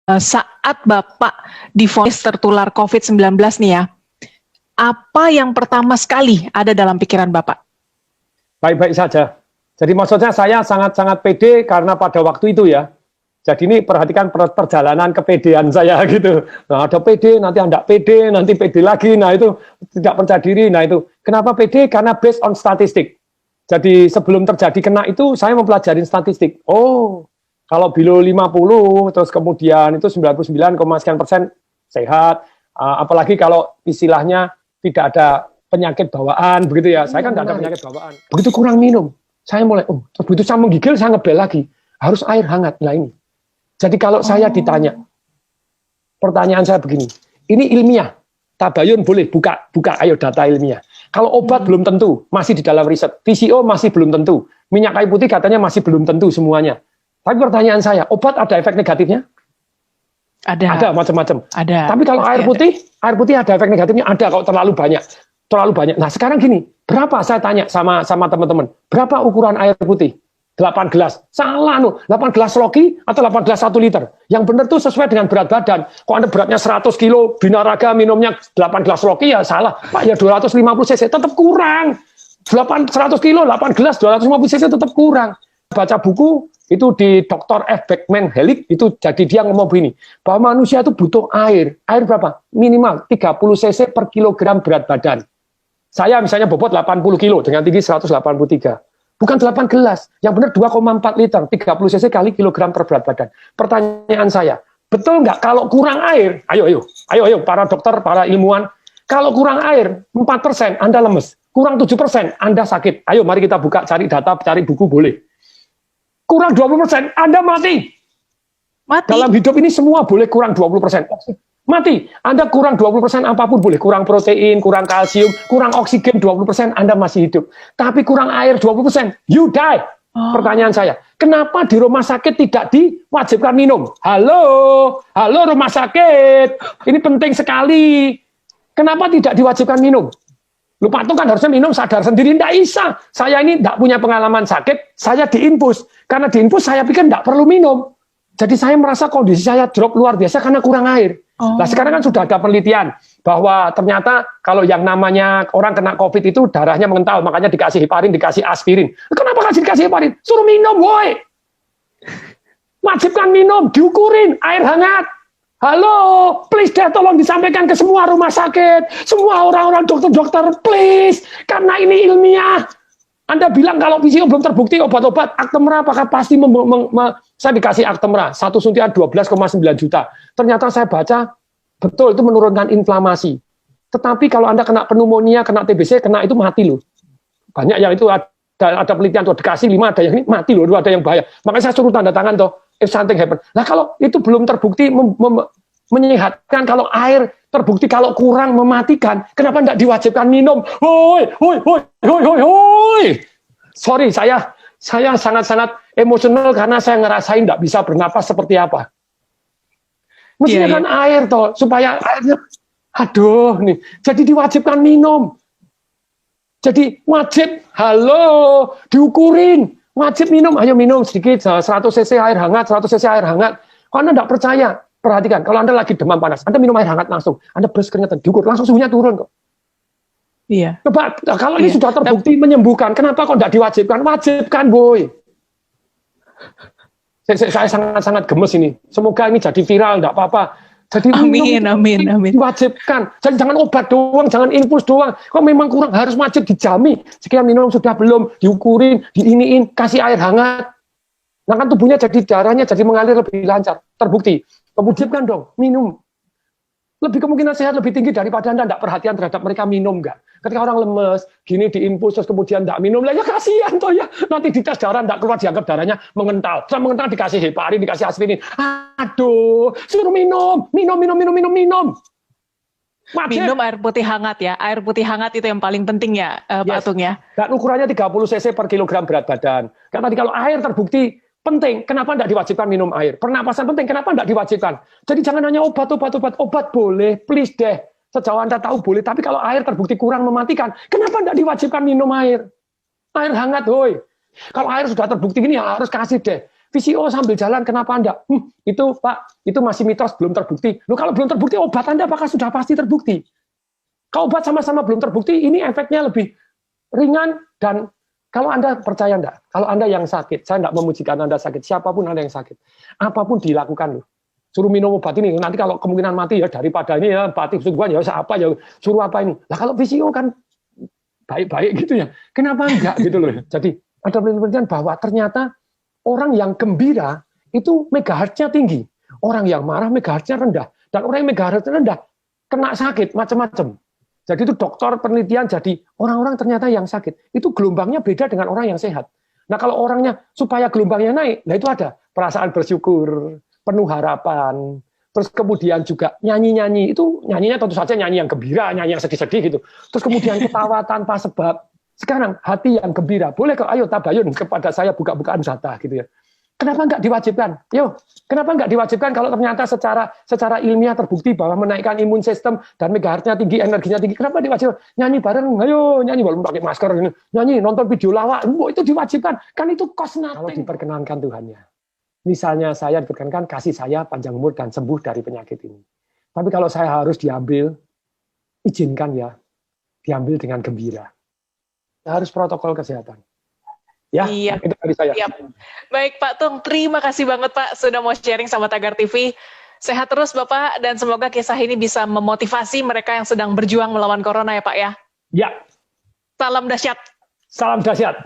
Saat Bapak divonis tertular COVID-19 nih ya, apa yang pertama sekali ada dalam pikiran Bapak? Baik-baik saja. Jadi maksudnya saya sangat-sangat pede karena pada waktu itu ya. Jadi ini perhatikan perjalanan kepedean saya gitu. Nah, ada pede, nanti tidak pede, nanti pede lagi. Nah itu tidak percaya diri. Nah itu kenapa pede? Karena based on statistik. Jadi sebelum terjadi kena itu saya mempelajari statistik. Oh, kalau below 50 terus kemudian itu 99, sekian % sehat. Apalagi kalau istilahnya tidak ada penyakit bawaan begitu ya. Saya kan tidak ada penyakit bawaan. Begitu kurang minum, saya mulai begitu saya menggigil saya ngebel lagi. Harus air hangat. Nah ini. Jadi kalau saya ditanya, pertanyaan saya begini. Ini ilmiah. Tabayun boleh buka ayo data ilmiah. Kalau obat belum tentu, masih di dalam riset. PCO masih belum tentu. Minyak kayu putih katanya masih belum tentu semuanya. Tapi pertanyaan saya, obat ada efek negatifnya? Ada macam-macam. Tapi kalau air putih ada efek negatifnya? Ada kalau terlalu banyak. Nah sekarang gini, berapa saya tanya sama teman-teman, berapa ukuran air putih? 8 gelas. Salah 8 gelas Loki atau 8 gelas 1 liter. Yang benar tuh sesuai dengan berat badan. Kalau Anda beratnya 100 kilo, binaraga minumnya 8 gelas Loki ya salah. Pak ya 250 cc tetap kurang. 100 kilo, 8 gelas, 250 cc tetap kurang. Baca buku itu di Dr. F. Beckman Hellick itu jadi dia ngomong begini, bahwa manusia itu butuh air berapa? Minimal 30 cc per kilogram berat badan. Saya misalnya bobot 80 kilo dengan tinggi 183. Bukan 8 gelas, yang benar 2,4 liter, 30 cc kali kilogram per berat badan. Pertanyaan saya, betul nggak kalau kurang air, ayo para dokter, para ilmuwan, kalau kurang air 4% Anda lemes, kurang 7% Anda sakit. Ayo mari kita buka, cari data, cari buku boleh. Kurang 20% Anda mati. Dalam hidup ini semua boleh kurang 20%. Mati. Anda kurang 20% apapun boleh. Kurang protein, kurang kalsium, kurang oksigen 20% Anda masih hidup. Tapi kurang air 20%, you die. Pertanyaan saya, kenapa di rumah sakit tidak diwajibkan minum? Halo rumah sakit. Ini penting sekali. Kenapa tidak diwajibkan minum? Lu patung kan harusnya minum sadar sendiri. Tidak bisa. Saya ini tidak punya pengalaman sakit, saya diinfus. Karena diinfus saya pikir tidak perlu minum. Jadi saya merasa kondisi saya drop luar biasa karena kurang air. Nah sekarang kan sudah ada penelitian bahwa ternyata kalau yang namanya orang kena COVID itu darahnya mengental, makanya dikasih heparin, dikasih aspirin. Kenapa dikasih heparin? Suruh minum, woi. Wajibkan minum, diukurin, air hangat. Halo, please deh tolong disampaikan ke semua rumah sakit, semua orang-orang dokter-dokter, please. Karena ini ilmiah. Anda bilang kalau PCO belum terbukti obat-obat, Actemra apakah pasti saya dikasih Actemra, 1 suntian 12,9 juta. Ternyata saya baca, betul itu menurunkan inflamasi. Tetapi kalau Anda kena pneumonia, kena TBC, kena itu mati loh. Banyak yang itu ada penelitian tuh, dikasih 5, ada yang ini mati loh, ada yang bahaya. Makanya saya suruh tanda tangan tuh, if something happen. Nah kalau itu belum terbukti menyehatkan, kalau air terbukti kalau kurang mematikan, kenapa tidak diwajibkan minum? Hoi. Sorry, saya sangat-sangat emosional karena saya ngerasain tidak bisa bernapas seperti apa. Mestinya kan air toh, supaya airnya, aduh nih, jadi diwajibkan minum. Jadi wajib, diukurin, wajib minum, ayo minum sedikit, 100 cc air hangat, 100 cc air hangat. Kalau Anda tidak percaya, perhatikan, kalau Anda lagi demam panas, Anda minum air hangat langsung, Anda beres keringetan, diukur, langsung suhunya turun kok. Iya. Coba, kalau ini sudah terbukti menyembuhkan, kenapa kok tidak diwajibkan? Wajibkan, boy. Saya sangat-sangat gemes ini. Semoga ini jadi viral, tidak apa-apa. Jadi amin. Diwajibkan. Jangan obat doang, jangan infus doang. Kok memang kurang, harus wajib dijami. Sekian minum sudah belum, diukurin, diiniin, kasih air hangat. Nah kan tubuhnya jadi darahnya jadi mengalir lebih lancar. Terbukti. Wajibkan dong, minum. Lebih kemungkinan sehat lebih tinggi daripada Anda tidak perhatian terhadap mereka minum nggak. Ketika orang lemes, gini diinfus terus kemudian tidak minum, lah ya kasihan toh ya. Nanti dites darah tidak keluar, dianggap darahnya mengental. Setelah mengental dikasih heparin, dikasih aspirin. Aduh, suruh minum. Wajib. Minum air putih hangat ya. Air putih hangat itu yang paling penting ya, Pak Atung ya. Dan ukurannya 30 cc per kilogram berat badan. Karena tadi kalau air terbukti penting, kenapa tidak diwajibkan minum air? Pernapasan penting, kenapa tidak diwajibkan? Jadi jangan hanya obat boleh, please deh. Sejauh Anda tahu boleh, tapi kalau air terbukti kurang mematikan, kenapa tidak diwajibkan minum air? Air hangat, hoi. Kalau air sudah terbukti gini, ya harus kasih deh. VCO sambil jalan, kenapa Anda? Itu Pak, itu masih mitos, belum terbukti. Loh kalau belum terbukti, obat Anda apakah sudah pasti terbukti? Kalau obat sama-sama belum terbukti, ini efeknya lebih ringan. Dan kalau Anda percaya enggak, kalau Anda yang sakit, saya enggak memujikan Anda sakit, siapapun Anda yang sakit, apapun dilakukan loh. Suruh minum obat ini, nanti kalau kemungkinan mati ya daripada ini ya, mati sungguhan ya apa ya, suruh apa ini. Lah kalau VCO kan baik-baik gitu ya, kenapa enggak gitu loh. Jadi ada penelitian bahwa ternyata orang yang gembira itu megahertznya tinggi, orang yang marah megahertznya rendah, dan orang yang megahertznya rendah kena sakit macam-macam. Jadi itu dokter penelitian, jadi orang-orang ternyata yang sakit itu gelombangnya beda dengan orang yang sehat. Nah kalau orangnya supaya gelombangnya naik, nah itu ada perasaan bersyukur, penuh harapan, terus kemudian juga nyanyi-nyanyi, itu nyanyinya tentu saja nyanyi yang gembira, nyanyi yang sedih-sedih gitu. Terus kemudian ketawa tanpa sebab. Sekarang hati yang gembira, boleh kok, ayo tabayun kepada saya buka-bukaan data gitu ya. Kenapa nggak diwajibkan? Yo, kenapa nggak diwajibkan kalau ternyata secara ilmiah terbukti bahwa menaikkan imun sistem dan megahertznya tinggi, energinya tinggi, kenapa diwajibkan? Nyanyi bareng, ayo nyanyi walaupun pakai masker, nyanyi, nonton video lawak, itu diwajibkan. Kan itu cost nothing. Kalau diperkenankan Tuhannya. Misalnya saya diperkenankan kasih saya panjang umur dan sembuh dari penyakit ini. Tapi kalau saya harus diambil, izinkan ya, diambil dengan gembira. Harus protokol kesehatan. Ya, iya. Itu dari saya. Iya. Baik Pak Tung, terima kasih banget Pak sudah mau sharing sama Tagar TV. Sehat terus Bapak, dan semoga kisah ini bisa memotivasi mereka yang sedang berjuang melawan corona ya Pak ya. Ya. Salam dahsyat. Salam dahsyat.